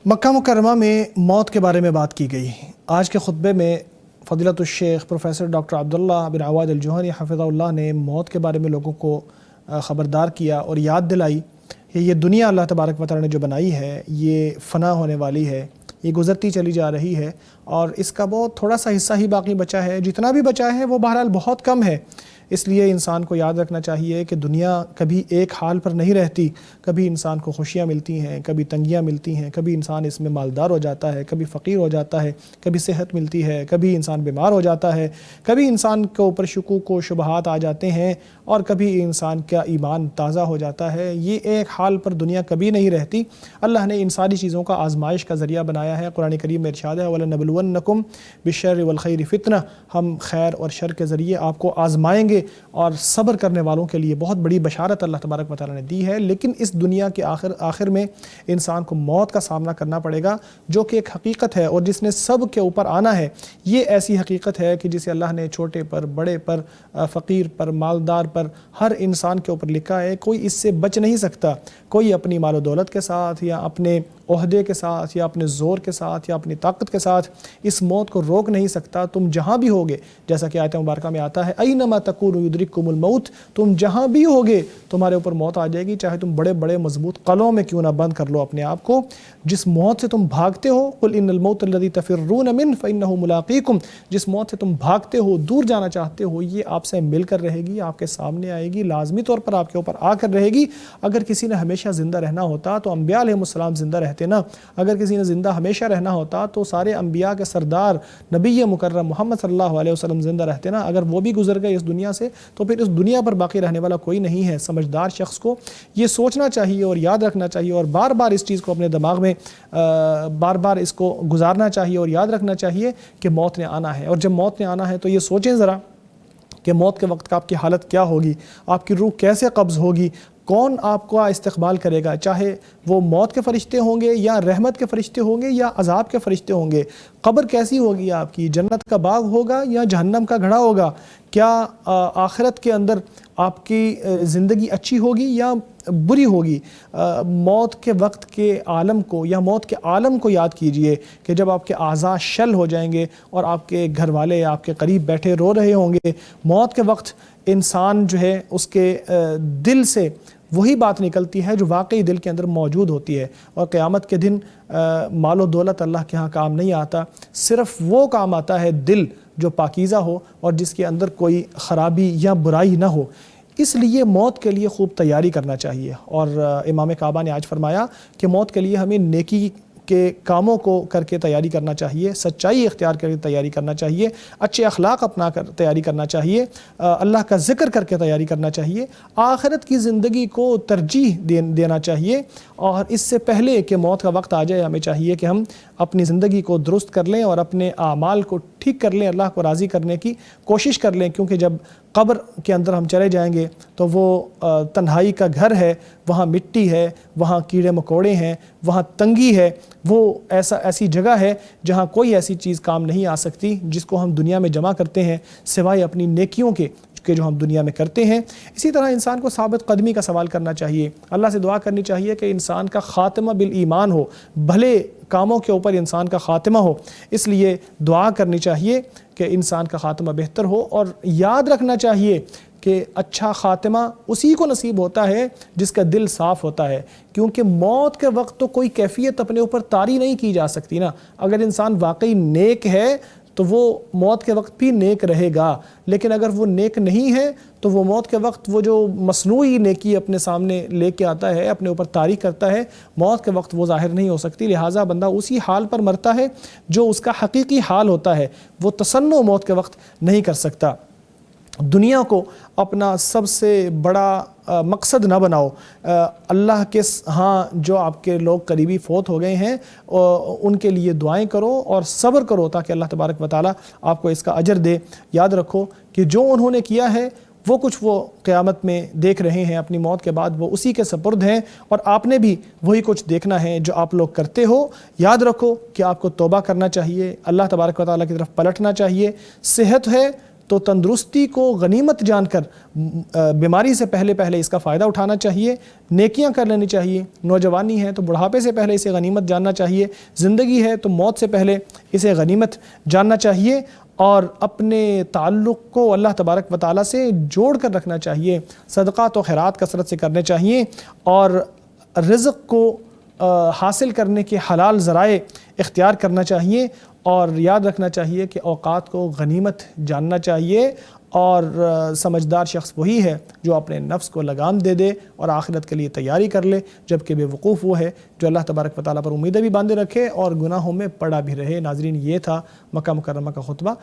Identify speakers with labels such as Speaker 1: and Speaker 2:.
Speaker 1: مکہ مکرمہ میں موت کے بارے میں بات کی گئی۔ آج کے خطبے میں فضیلت الشیخ پروفیسر ڈاکٹر عبداللہ بن عواد الجوہنی حفظہ اللہ نے موت کے بارے میں لوگوں کو خبردار کیا اور یاد دلائی کہ یہ دنیا اللہ تبارک و تعالی نے جو بنائی ہے یہ فنا ہونے والی ہے، یہ گزرتی چلی جا رہی ہے اور اس کا بہت تھوڑا سا حصہ ہی باقی بچا ہے۔ جتنا بھی بچا ہے وہ بہرحال بہت کم ہے۔ اس لیے انسان کو یاد رکھنا چاہیے کہ دنیا کبھی ایک حال پر نہیں رہتی، کبھی انسان کو خوشیاں ملتی ہیں، کبھی تنگیاں ملتی ہیں، کبھی انسان اس میں مالدار ہو جاتا ہے، کبھی فقیر ہو جاتا ہے، کبھی صحت ملتی ہے، کبھی انسان بیمار ہو جاتا ہے، کبھی انسان کے اوپر شکوک و شبہات آ جاتے ہیں اور کبھی انسان کا ایمان تازہ ہو جاتا ہے۔ یہ ایک حال پر دنیا کبھی نہیں رہتی۔ اللہ نے ان ساری چیزوں کا آزمائش کا ذریعہ بنایا ہے۔ قرآن کریم میں ارشاد ہے وَلَنَبْلُوَنَّكُمْ بِالشَّرِّ وَالْخَيْرِ فِتْنَةً، ہم خیر اور شر کے ذریعے آپ کو آزمائیں گے، اور صبر کرنے والوں کے لیے بہت بڑی بشارت اللہ تبارک و تعالی نے دی ہے۔ لیکن اس دنیا کے آخر میں انسان کو موت کا سامنا کرنا پڑے گا، جو کہ ایک حقیقت ہے اور جس نے سب کے اوپر آنا ہے۔ یہ ایسی حقیقت ہے کہ جسے اللہ نے چھوٹے پر، بڑے پر، فقیر پر، مالدار پر، ہر انسان کے اوپر لکھا ہے۔ کوئی اس سے بچ نہیں سکتا۔ کوئی اپنی مال و دولت کے ساتھ یا اپنے عہدے کے ساتھ یا اپنے زور کے ساتھ یا اپنی طاقت کے ساتھ اس موت کو روک نہیں سکتا۔ تم جہاں بھی ہوگے، جیسا کہ آیت مبارکہ میں آتا ہے اینما تکونوا یدرککم الموت، تم جہاں بھی ہوگے تمہارے اوپر موت آ جائے گی، چاہے تم بڑے بڑے مضبوط قلعوں میں کیوں نہ بند کر لو اپنے آپ کو۔ جس موت سے تم بھاگتے ہو قل ان الموت الذی تفرون منہ فانہ ملاقیکم، جس موت سے تم بھاگتے ہو، دور جانا چاہتے ہو، یہ آپ سے مل کر رہے گی، آپ کے سامنے آئے گی، لازمی طور پر آپ کے اوپر آ کر رہے گی۔ اگر کسی نے ہمیشہ زندہ رہنا ہوتا تو انبیاء علیہ السلام زندہ رہتے نا۔ اگر کسی نے زندہ ہمیشہ رہنا ہوتا تو سارے انبیاء کے سردار نبی مکرم محمد صلی اللہ علیہ وسلم زندہ رہتے نا۔ اگر وہ بھی گزر گئے اس دنیا سے تو پھر اس دنیا پر باقی رہنے والا کوئی نہیں ہے۔ سمجھدار شخص کو یہ سوچنا چاہیے اور یاد رکھنا چاہیے اور بار بار اس چیز کو اپنے دماغ میں بار بار اس کو گزارنا چاہیے اور یاد رکھنا چاہیے کہ موت نے آنا ہے۔ اور جب موت نے آنا ہے تو یہ سوچیں ذرا کہ موت کے وقت آپ کی حالت کیا ہوگی، آپ کی روح کیسے قبض ہوگی، کون آپ کا استقبال کرے گا، چاہے وہ موت کے فرشتے ہوں گے یا رحمت کے فرشتے ہوں گے یا عذاب کے فرشتے ہوں گے۔ قبر کیسی ہوگی آپ کی، جنت کا باغ ہوگا یا جہنم کا گھڑا ہوگا؟ کیا آخرت کے اندر آپ کی زندگی اچھی ہوگی یا بری ہوگی؟ موت کے وقت کے عالم کو یا موت کے عالم کو یاد کیجئے کہ جب آپ کے اعضاء شل ہو جائیں گے اور آپ کے گھر والے آپ کے قریب بیٹھے رو رہے ہوں گے۔ موت کے وقت انسان جو ہے اس کے دل سے وہی بات نکلتی ہے جو واقعی دل کے اندر موجود ہوتی ہے۔ اور قیامت کے دن مال و دولت اللہ کے ہاں کام نہیں آتا، صرف وہ کام آتا ہے دل جو پاکیزہ ہو اور جس کے اندر کوئی خرابی یا برائی نہ ہو۔ اس لیے موت کے لیے خوب تیاری کرنا چاہیے۔ اور امام کعبہ نے آج فرمایا کہ موت کے لیے ہمیں نیکی کے کاموں کو کر کے تیاری کرنا چاہیے، سچائی اختیار کر کے تیاری کرنا چاہیے، اچھے اخلاق اپنا کر تیاری کرنا چاہیے، اللہ کا ذکر کر کے تیاری کرنا چاہیے، آخرت کی زندگی کو ترجیح دینا چاہیے۔ اور اس سے پہلے کہ موت کا وقت آ جائے ہمیں چاہیے کہ ہم اپنی زندگی کو درست کر لیں اور اپنے اعمال کو ٹھیک کر لیں، اللہ کو راضی کرنے کی کوشش کر لیں، کیونکہ جب قبر کے اندر ہم چلے جائیں گے تو وہ تنہائی کا گھر ہے، وہاں مٹی ہے، وہاں کیڑے مکوڑے ہیں، وہاں تنگی ہے، وہ ایسی جگہ ہے جہاں کوئی ایسی چیز کام نہیں آ سکتی جس کو ہم دنیا میں جمع کرتے ہیں سوائے اپنی نیکیوں کے جو ہم دنیا میں کرتے ہیں۔ اسی طرح انسان کو ثابت قدمی کا سوال کرنا چاہیے، اللہ سے دعا کرنی چاہیے کہ انسان کا خاتمہ بالایمان ہو، بھلے کاموں کے اوپر انسان کا خاتمہ ہو۔ اس لیے دعا کرنی چاہیے کہ انسان کا خاتمہ بہتر ہو، اور یاد رکھنا چاہیے کہ اچھا خاتمہ اسی کو نصیب ہوتا ہے جس کا دل صاف ہوتا ہے، کیونکہ موت کے وقت تو کوئی کیفیت اپنے اوپر طاری نہیں کی جا سکتی نا۔ اگر انسان واقعی نیک ہے تو وہ موت کے وقت بھی نیک رہے گا، لیکن اگر وہ نیک نہیں ہے تو وہ موت کے وقت وہ جو مصنوعی نیکی اپنے سامنے لے کے آتا ہے، اپنے اوپر طاری کرتا ہے، موت کے وقت وہ ظاہر نہیں ہو سکتی۔ لہٰذا بندہ اسی حال پر مرتا ہے جو اس کا حقیقی حال ہوتا ہے، وہ تصنع موت کے وقت نہیں کر سکتا۔ دنیا کو اپنا سب سے بڑا مقصد نہ بناؤ۔ اللہ کے ہاں جو آپ کے لوگ قریبی فوت ہو گئے ہیں ان کے لیے دعائیں کرو اور صبر کرو تاکہ اللہ تبارک و تعالیٰ آپ کو اس کا اجر دے۔ یاد رکھو کہ جو انہوں نے کیا ہے وہ کچھ وہ قیامت میں دیکھ رہے ہیں، اپنی موت کے بعد وہ اسی کے سپرد ہیں، اور آپ نے بھی وہی کچھ دیکھنا ہے جو آپ لوگ کرتے ہو۔ یاد رکھو کہ آپ کو توبہ کرنا چاہیے، اللہ تبارک و تعالیٰ کی طرف پلٹنا چاہیے۔ صحت ہے تو تندرستی کو غنیمت جان کر بیماری سے پہلے اس کا فائدہ اٹھانا چاہیے، نیکیاں کر لینی چاہیے۔ نوجوانی ہے تو بڑھاپے سے پہلے اسے غنیمت جاننا چاہیے، زندگی ہے تو موت سے پہلے اسے غنیمت جاننا چاہیے، اور اپنے تعلق کو اللہ تبارک و تعالیٰ سے جوڑ کر رکھنا چاہیے، صدقات و خیرات کثرت سے کرنے چاہیے، اور رزق کو حاصل کرنے کے حلال ذرائع اختیار کرنا چاہیے، اور یاد رکھنا چاہیے کہ اوقات کو غنیمت جاننا چاہیے، اور سمجھدار شخص وہی ہے جو اپنے نفس کو لگام دے دے اور آخرت کے لیے تیاری کر لے، جبکہ بے وقوف وہ ہے جو اللہ تبارک و تعالیٰ پر امیدیں بھی باندھے رکھے اور گناہوں میں پڑا بھی رہے۔ ناظرین، یہ تھا مکہ مکرمہ کا خطبہ۔